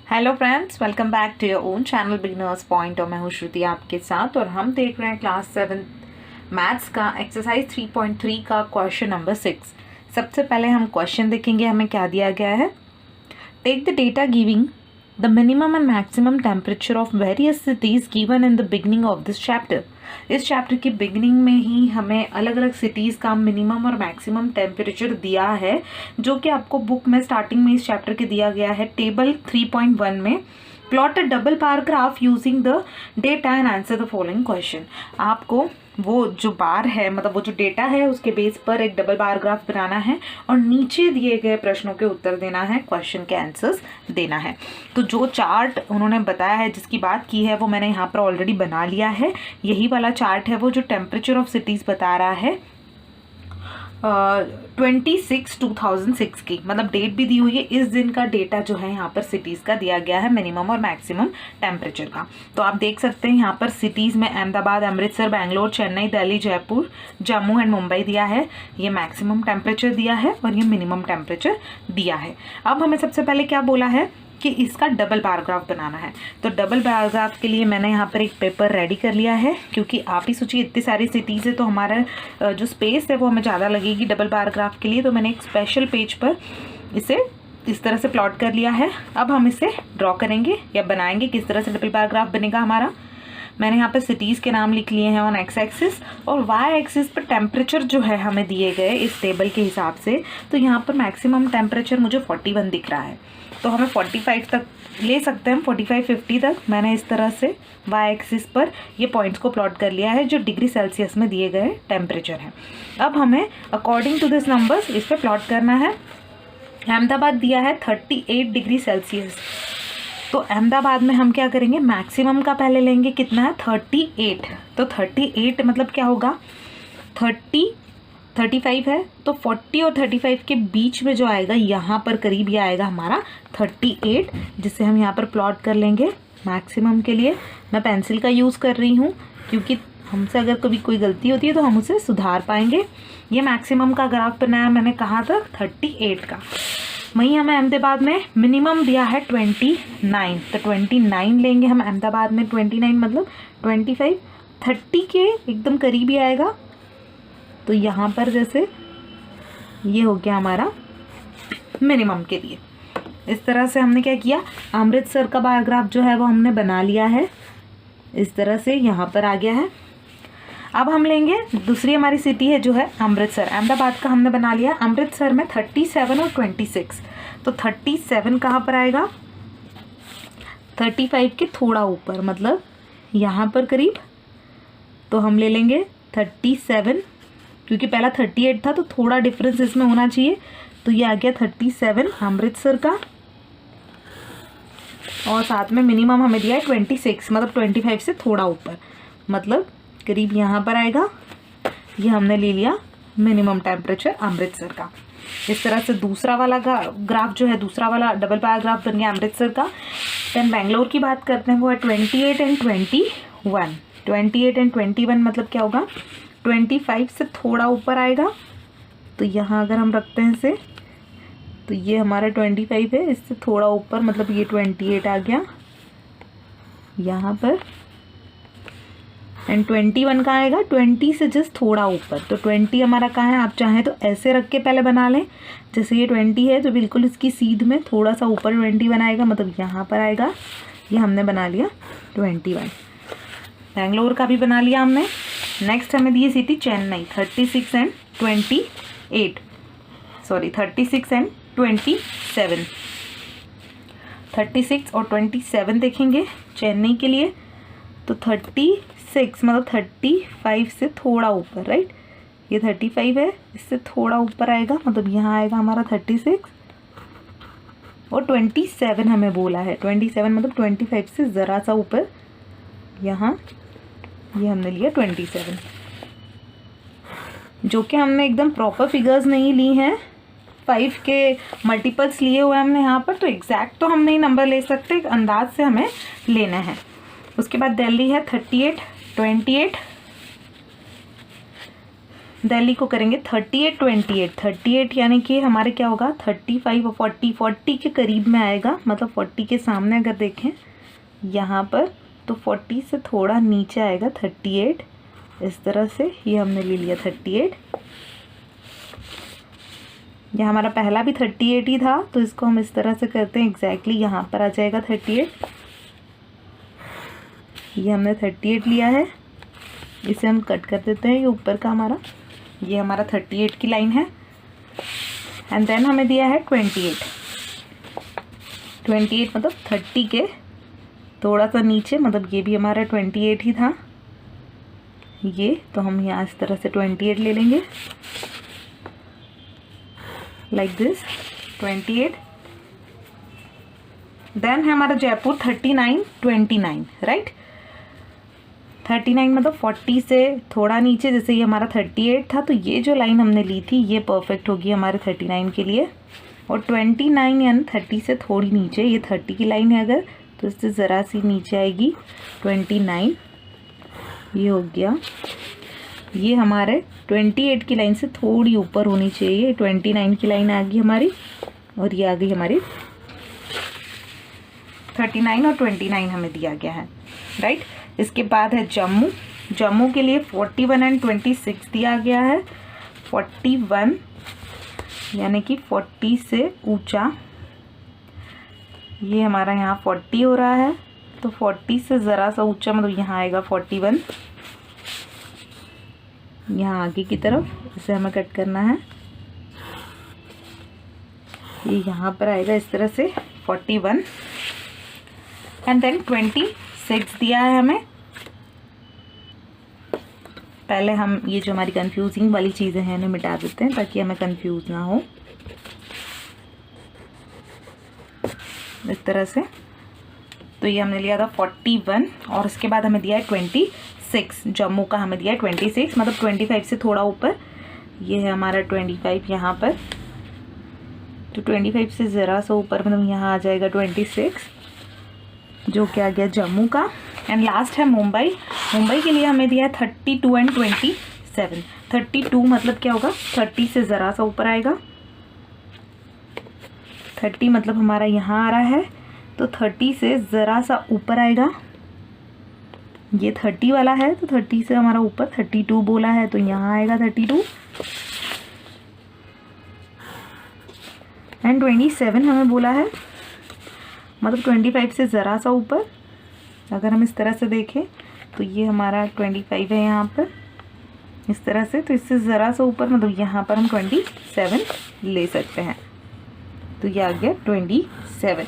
Hello friends, welcome back to your own channel beginners point. और मैं हूँ श्रुति आपके साथ और हम देख रहे हैं क्लास 7 मैथ्स का एक्सरसाइज 3.3 का क्वेश्चन नंबर 6। सबसे पहले हम क्वेश्चन देखेंगे, हमें क्या दिया गया है। Take the data giving the minimum and maximum temperature of various cities given in the beginning of this chapter. इस चैप्टर की बिगनिंग में ही हमें अलग अलग सिटीज़ का मिनिमम और मैक्सिमम टेम्परेचर दिया है, जो कि आपको बुक में स्टार्टिंग में इस चैप्टर के दिया गया है टेबल 3.1 में। Plot a double bar graph using the data and answer the following question. आपको वो जो बार है, मतलब वो जो डेटा है, उसके बेस पर एक डबल बार ग्राफ बनाना है और नीचे दिए गए प्रश्नों के उत्तर देना है, क्वेश्चन के आंसर्स देना है। तो जो चार्ट उन्होंने बताया है, जिसकी बात की है, वो मैंने यहाँ पर ऑलरेडी बना लिया है। यही वाला चार्ट है वो जो टेम्परेचर ऑफ सिटीज़ बता रहा है 26/2006 की, मतलब डेट भी दी हुई है। इस दिन का डेटा जो है यहाँ पर सिटीज़ का दिया गया है, मिनिमम और मैक्सिमम टेम्परेचर का। तो आप देख सकते हैं यहाँ पर सिटीज़ में अहमदाबाद, अमृतसर, बेंगलोर, चेन्नई, दिल्ली, जयपुर, जम्मू एंड मुंबई दिया है। ये मैक्सिमम टेम्परेचर दिया है और ये मिनिमम टेम्परेचर दिया है। अब हमें सबसे पहले क्या बोला है कि इसका डबल बार ग्राफ बनाना है। तो डबल बार ग्राफ के लिए मैंने यहाँ पर एक पेपर रेडी कर लिया है, क्योंकि आप ही सोचिए इतनी सारी सिटीज़ है तो हमारा जो स्पेस है वो हमें ज़्यादा लगेगी डबल बार ग्राफ के लिए। तो मैंने एक स्पेशल पेज पर इसे इस तरह से प्लॉट कर लिया है। अब हम इसे ड्रॉ करेंगे या बनाएंगे, किस तरह से डबल बार ग्राफ बनेगा हमारा। मैंने यहाँ पर सिटीज़ के नाम लिख लिए हैं ऑन एक्स एक्सिस, और वाई एक्सिस पर टेम्परेचर जो है हमें दिए गए इस टेबल के हिसाब से। तो यहाँ पर मैक्सिमम टेम्परेचर मुझे 41 दिख रहा है, तो हमें 45 तक ले सकते हैं, 45-50 तक। मैंने इस तरह से वाई एक्सिस पर ये पॉइंट्स को प्लॉट कर लिया है जो डिग्री सेल्सियस में दिए गए टेम्परेचर हैं। अब हमें अकॉर्डिंग टू दिस नंबर्स इस पर प्लॉट करना है। अहमदाबाद दिया है 38 डिग्री सेल्सियस, तो अहमदाबाद में हम क्या करेंगे, मैक्सिमम का पहले लेंगे, कितना है 38। तो 38 मतलब क्या होगा, 35 है, तो 40 और 35 के बीच में जो आएगा यहाँ पर करीब ये आएगा हमारा 38, जिसे हम यहाँ पर प्लॉट कर लेंगे मैक्सिमम के लिए। मैं पेंसिल का यूज़ कर रही हूँ क्योंकि हमसे अगर कभी कोई गलती होती है तो हम उसे सुधार पाएंगे। ये मैक्सिमम का ग्राफ बनाया मैंने, कहा था 38 का। वहीं हमें अहमदाबाद में मिनिमम दिया है 29, तो 29 लेंगे हम अहमदाबाद में। 29 मतलब 25, 30 के एकदम करीब ही आएगा। तो यहाँ पर जैसे ये हो गया हमारा मिनिमम के लिए। इस तरह से हमने क्या किया, अमृतसर का बार ग्राफ जो है वो हमने बना लिया है, इस तरह से यहाँ पर आ गया है। अब हम लेंगे दूसरी हमारी सिटी है जो है अमृतसर। अहमदाबाद का हमने बना लिया, अमृतसर में 37 और 26। तो 37 कहाँ पर आएगा, 35 के थोड़ा ऊपर, मतलब यहाँ पर करीब। तो हम ले लेंगे 37, क्योंकि पहला 38 था तो थोड़ा डिफरेंस इसमें होना चाहिए। तो ये आ गया 37 अमृतसर का, और साथ में मिनिमम हमें दिया है 26, मतलब 25 से थोड़ा ऊपर, मतलब करीब यहाँ पर आएगा। ये हमने ले लिया मिनिमम टेम्परेचर अमृतसर का। इस तरह से दूसरा वाला ग्राफ जो है, दूसरा वाला डबल बार ग्राफ बन गया अमृतसर का। देन बेंगलोर की बात करते हैं, वो है 28 एंड 21। 28 एंड 21 मतलब क्या होगा, 25 से थोड़ा ऊपर आएगा। तो यहाँ अगर हम रखते हैं इसे, तो ये हमारा 25 है, इससे थोड़ा ऊपर, मतलब ये 28 आ गया यहाँ पर। एंड 21 कहाँ आएगा, 20 से जस्ट थोड़ा ऊपर। तो 20 हमारा कहाँ है, आप चाहें तो ऐसे रख के पहले बना लें। जैसे ये 20 है तो बिल्कुल इसकी सीध में थोड़ा सा ऊपर 20 बनाएगा, मतलब यहाँ पर आएगा। ये हमने बना लिया 21। बेंगलोर का भी बना लिया हमने। नेक्स्ट हमें दी सिटी चेन्नई, 36 एंड 27। 36 और 27 देखेंगे चेन्नई के लिए। तो 36 मतलब 35 से थोड़ा ऊपर, राइट। ये 35 है, इससे थोड़ा ऊपर आएगा, मतलब यहाँ आएगा हमारा 36। और 27 हमें बोला है, 27 मतलब 25 से ज़रा सा ऊपर, यहाँ ये हमने लिया 27। जो कि हमने एकदम प्रॉपर फिगर्स नहीं ली हैं, 5 के मल्टीपल्स लिए हुए हमने यहाँ पर। तो एग्जैक्ट तो हम नहीं नंबर ले सकते, एक अंदाज से हमें लेना है। उसके बाद दिल्ली है 38, 28, दिल्ली को करेंगे 38 28, 38 यानी कि हमारे क्या होगा 35 और 40 के करीब में आएगा, मतलब 40 के सामने अगर देखें यहाँ पर तो 40 से थोड़ा नीचे आएगा 38, इस तरह से ये हमने ले लिया 38। यह हमारा पहला भी 38 ही था, तो इसको हम इस तरह से करते हैं, एग्जैक्टली यहाँ पर आ जाएगा 38। ये हमने 38 लिया है, इसे हम कट कर देते हैं, ये ऊपर का हमारा, ये हमारा 38 की लाइन है। एंड देन हमें दिया है 28, 28 मतलब 30 के थोड़ा सा नीचे, मतलब ये भी हमारा 28 ही था ये, तो हम यहाँ इस तरह से 28 ले लेंगे, लाइक दिस 28। देन है हमारा जयपुर 39 29, राइट। 39 मतलब 40 से थोड़ा नीचे, जैसे ये हमारा 38 था, तो ये जो लाइन हमने ली थी ये परफेक्ट होगी हमारे 39 के लिए। और 29 यानी 30 से थोड़ी नीचे, ये 30 की लाइन है अगर, तो इससे ज़रा सी नीचे आएगी 29, ये हो गया। ये हमारे 28 की लाइन से थोड़ी ऊपर होनी चाहिए, 29 की लाइन आ गई हमारी, और ये आ गई हमारी 39 और 29 हमें दिया गया है, राइट। इसके बाद है जम्मू, जम्मू के लिए 41 एंड 26 दिया गया है। 41 यानी कि 40 से ऊंचा, ये हमारा यहाँ 40 हो रहा है, तो 40 से ज़रा सा ऊंचा मतलब यहाँ आएगा 41, यहाँ आगे की तरफ इसे हमें कट करना है, ये यहाँ पर आएगा इस तरह से 41। एंड देन 26 दिया है हमें। पहले हम ये जो हमारी कंफ्यूजिंग वाली चीज़ें हैं इन्हें मिटा देते हैं ताकि हमें कंफ्यूज ना हो, इस तरह से। तो ये हमने लिया था 41 और इसके बाद हमें दिया है 26, जम्मू का हमें दिया है 26, मतलब 25 से थोड़ा ऊपर, ये है हमारा 25 यहाँ पर, तो 25 से ज़रा सा ऊपर मतलब यहाँ आ जाएगा 26, जो कि आ गया जम्मू का। एंड लास्ट है मुंबई, मुंबई के लिए हमें दिया है 32 एंड 27। 32 मतलब क्या होगा 30 से ज़रा सा ऊपर आएगा, 30 मतलब हमारा यहाँ आ रहा है, तो 30 से ज़रा सा ऊपर आएगा, ये 30 वाला है, तो 30 से हमारा ऊपर 32 बोला है, तो यहाँ आएगा 32। एंड 27 हमें बोला है, मतलब 25 से ज़रा सा ऊपर, अगर हम इस तरह से देखें तो ये हमारा 25 है यहाँ पर इस तरह से, तो इससे ज़रा सा ऊपर मतलब यहाँ पर हम 27 ले सकते हैं, तो ये आ गया 27।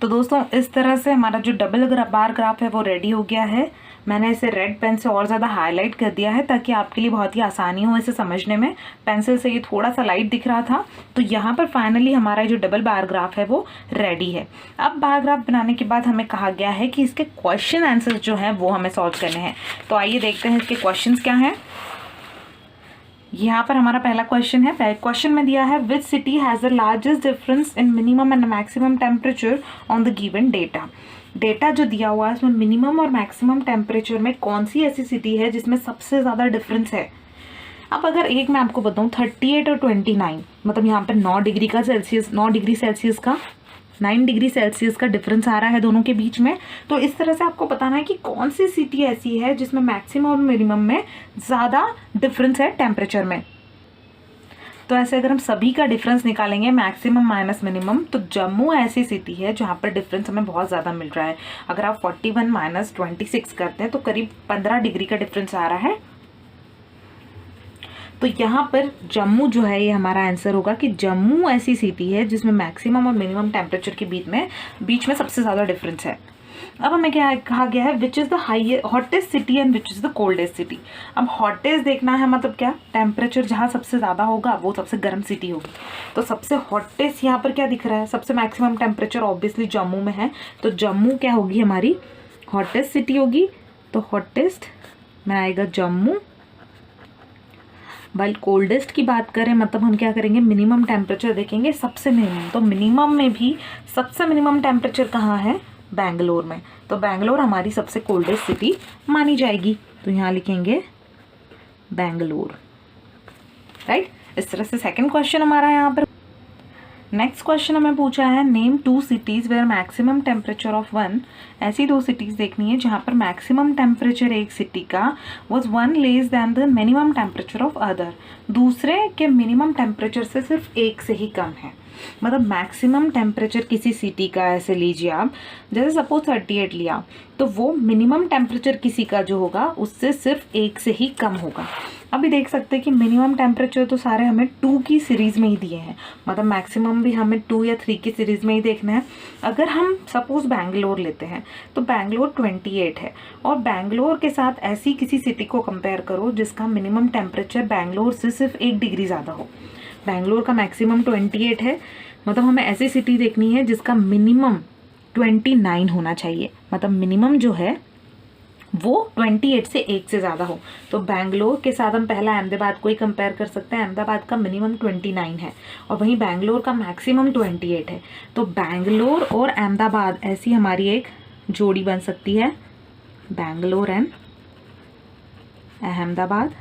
तो दोस्तों इस तरह से हमारा जो डबल बार ग्राफ है वो रेडी हो गया है। मैंने इसे रेड पेन से और ज़्यादा हाईलाइट कर दिया है ताकि आपके लिए बहुत ही आसानी हो इसे समझने में। पेंसिल से ये थोड़ा सा लाइट दिख रहा था, तो यहाँ पर फाइनली हमारा जो डबल बार ग्राफ है वो रेडी है। अब बार ग्राफ बनाने के बाद हमें कहा गया है कि इसके क्वेश्चन आंसर जो हैं वो हमें सॉल्व करने हैं। तो आइए देखते हैं इसके क्वेश्चन क्या हैं। यहाँ पर हमारा पहला क्वेश्चन है। पहले क्वेश्चन में दिया है which city has the largest difference in minimum and maximum temperature on the given data. Data जो दिया हुआ है उसमें मिनिमम और मैक्सिमम टेम्परेचर में कौन सी ऐसी सिटी है जिसमें सबसे ज़्यादा डिफरेंस है। अब अगर एक मैं आपको बताऊँ 38 और 29 मतलब यहाँ पर 9 डिग्री सेल्सियस का 9 डिग्री सेल्सियस का डिफरेंस आ रहा है दोनों के बीच में। तो इस तरह से आपको बताना है कि कौन सी सिटी ऐसी है जिसमें मैक्सिमम और मिनिमम में ज़्यादा डिफरेंस है टेम्परेचर में। तो ऐसे अगर हम सभी का डिफरेंस निकालेंगे मैक्सिमम माइनस मिनिमम, तो जम्मू ऐसी सिटी है जहाँ पर डिफरेंस हमें बहुत ज़्यादा मिल रहा है। अगर आप 41 माइनस 26 करते हैं तो करीब 15 डिग्री का डिफरेंस आ रहा है। तो यहाँ पर जम्मू जो है ये हमारा आंसर होगा कि जम्मू ऐसी सिटी है जिसमें मैक्सिमम और मिनिमम टेम्परेचर के बीच में सबसे ज़्यादा डिफरेंस है। अब हमें क्या कहा गया है which is the hottest city and which is the coldest city. अब हॉटेस्ट देखना है मतलब क्या, टेम्परेचर जहाँ सबसे ज़्यादा होगा वो सबसे गर्म सिटी होगी। तो सबसे हॉटेस्ट यहाँ पर क्या दिख रहा है, सबसे मैक्सिमम टेम्परेचर ऑब्वियसली जम्मू में है, तो जम्मू क्या होगी हमारी हॉटेस्ट सिटी होगी। तो हॉटेस्ट में आएगा जम्मू। वाइल कोल्डेस्ट की बात करें मतलब हम क्या करेंगे मिनिमम टेम्परेचर देखेंगे सबसे मिनिमम। तो मिनिमम में भी सबसे मिनिमम टेम्परेचर कहाँ है बैंगलोर में। तो बैंगलोर हमारी सबसे कोल्डेस्ट सिटी मानी जाएगी, तो यहाँ लिखेंगे बैंगलोर, राइट। इस तरह से सेकंड क्वेश्चन हमारा यहाँ पर। नेक्स्ट क्वेश्चन हमें पूछा है name 2 cities where maximum temperature of one. ऐसी 2 सिटीज देखनी है जहाँ पर मैक्सिमम टेम्परेचर एक सिटी का was 1 less than the minimum temperature of other, दूसरे के मिनिमम टेम्परेचर से सिर्फ एक से ही कम है। मतलब मैक्सिमम टेम्परेचर किसी सिटी का, ऐसे लीजिए आप, जैसे सपोज 38 लिया, तो वो मिनिमम टेम्परेचर किसी का जो होगा उससे सिर्फ एक से ही कम होगा। अभी देख सकते हैं कि मिनिमम टेम्परेचर तो सारे हमें 2 की सीरीज़ में ही दिए हैं, मतलब मैक्सिमम भी हमें 2 या 3 की सीरीज़ में ही देखना है। अगर हम सपोज बैंगलोर लेते हैं तो बैंगलोर 28 है, और बैंगलोर के साथ ऐसी किसी सिटी को कंपेयर करो जिसका मिनिमम टेम्परेचर बैंगलोर से सिर्फ 1 डिग्री ज़्यादा हो। बैंगलोर का मैक्सिमम 28 है, मतलब हमें ऐसी सिटी देखनी है जिसका मिनिमम 29 होना चाहिए, मतलब मिनिमम जो है वो 28 से 1 से ज़्यादा हो। तो बैंगलोर के साथ हम पहला अहमदाबाद को ही कंपेयर कर सकते हैं। अहमदाबाद का मिनिमम 29 है और वहीं बैंगलोर का मैक्सिमम 28 है। तो बैंगलोर और अहमदाबाद ऐसी हमारी एक जोड़ी बन सकती है, बैंगलोर एंड अहमदाबाद,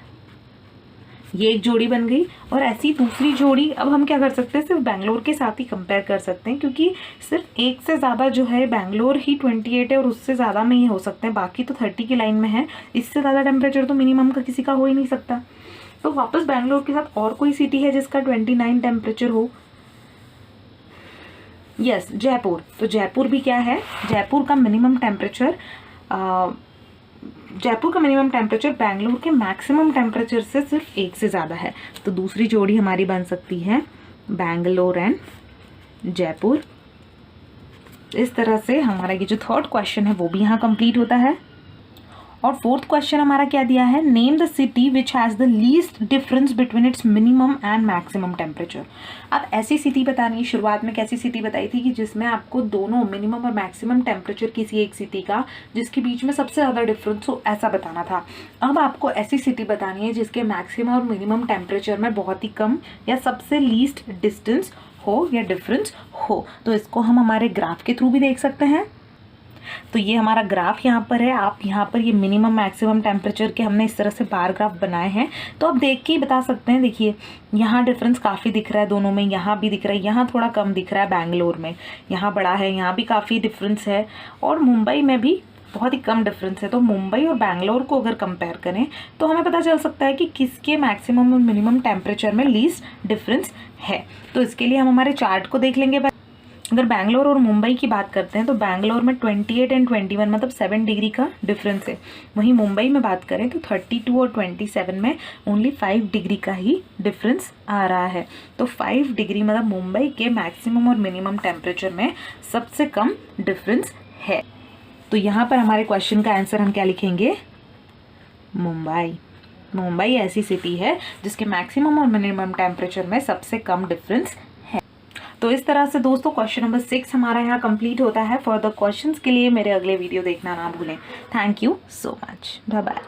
ये एक जोड़ी बन गई। और ऐसी दूसरी जोड़ी अब हम क्या कर सकते हैं, सिर्फ बैंगलोर के साथ ही कंपेयर कर सकते हैं, क्योंकि सिर्फ एक से ज़्यादा जो है बैंगलोर ही 28 है और उससे ज़्यादा में ही हो सकते हैं, बाकी तो 30 की लाइन में है। इससे ज़्यादा टेम्परेचर तो मिनिमम का किसी का हो ही नहीं सकता। तो वापस बैंगलोर के साथ और कोई सिटी है जिसका 29 टेम्परेचर हो? यस, जयपुर। तो जयपुर भी क्या है, जयपुर का मिनिमम टेम्परेचर बैंगलोर के मैक्सिमम टेम्परेचर से सिर्फ 1 से ज़्यादा है। तो दूसरी जोड़ी हमारी बन सकती है बैंगलोर एंड जयपुर। इस तरह से हमारा ये जो थर्ड क्वेश्चन है वो भी यहाँ कंप्लीट होता है। और फोर्थ क्वेश्चन हमारा क्या दिया है, name the city which has the least difference between its minimum and maximum temperature. अब ऐसी सिटी बतानी है, शुरुआत में कैसी सिटी बताई थी कि जिसमें आपको दोनों मिनिमम और मैक्सिमम टेम्परेचर किसी एक सिटी का जिसके बीच में सबसे ज़्यादा डिफरेंस हो, ऐसा बताना था। अब आपको ऐसी सिटी बतानी है जिसके मैक्सिमम और मिनिमम टेम्परेचर में बहुत ही कम या सबसे लीस्ट डिस्टेंस हो या डिफरेंस हो। तो इसको हम हमारे ग्राफ के थ्रू भी देख सकते हैं। तो ये हमारा ग्राफ यहाँ पर है, आप यहाँ पर ये मिनिमम मैक्सिमम टेम्परेचर के हमने इस तरह से बार ग्राफ बनाए हैं, तो आप देख के ही बता सकते हैं। देखिए यहाँ डिफरेंस काफ़ी दिख रहा है दोनों में, यहाँ भी दिख रहा है, यहाँ थोड़ा कम दिख रहा है बैंगलोर में, यहाँ बड़ा है, यहाँ भी काफ़ी डिफरेंस है, और मुंबई में भी बहुत ही कम डिफरेंस है। तो मुंबई और बैंगलोर को अगर कंपेयर करें तो हमें पता चल सकता है कि किसके मैक्सिमम और मिनिमम टेम्परेचर में लीस्ट डिफरेंस है। तो इसके लिए हम हमारे चार्ट को देख लेंगे। अगर बैंगलोर और मुंबई की बात करते हैं तो बैंगलोर में 28 एंड 21 मतलब 7 डिग्री का डिफरेंस है। वहीं मुंबई में बात करें तो 32 और 27 में ओनली 5 डिग्री का ही डिफरेंस आ रहा है। तो 5 डिग्री मतलब मुंबई के मैक्सिमम और मिनिमम टेम्परेचर में सबसे कम डिफरेंस है। तो यहाँ पर हमारे क्वेश्चन का आंसर हम क्या लिखेंगे, मुंबई। मुंबई ऐसी सिटी है जिसके मैक्सिमम और मिनिमम टेम्परेचर में सबसे कम डिफरेंस है। तो इस तरह से दोस्तों क्वेश्चन नंबर 6 हमारा यहाँ कंप्लीट होता है। फर्दर क्वेश्चंस के लिए मेरे अगले वीडियो देखना ना भूलें। Thank you so much, bye bye.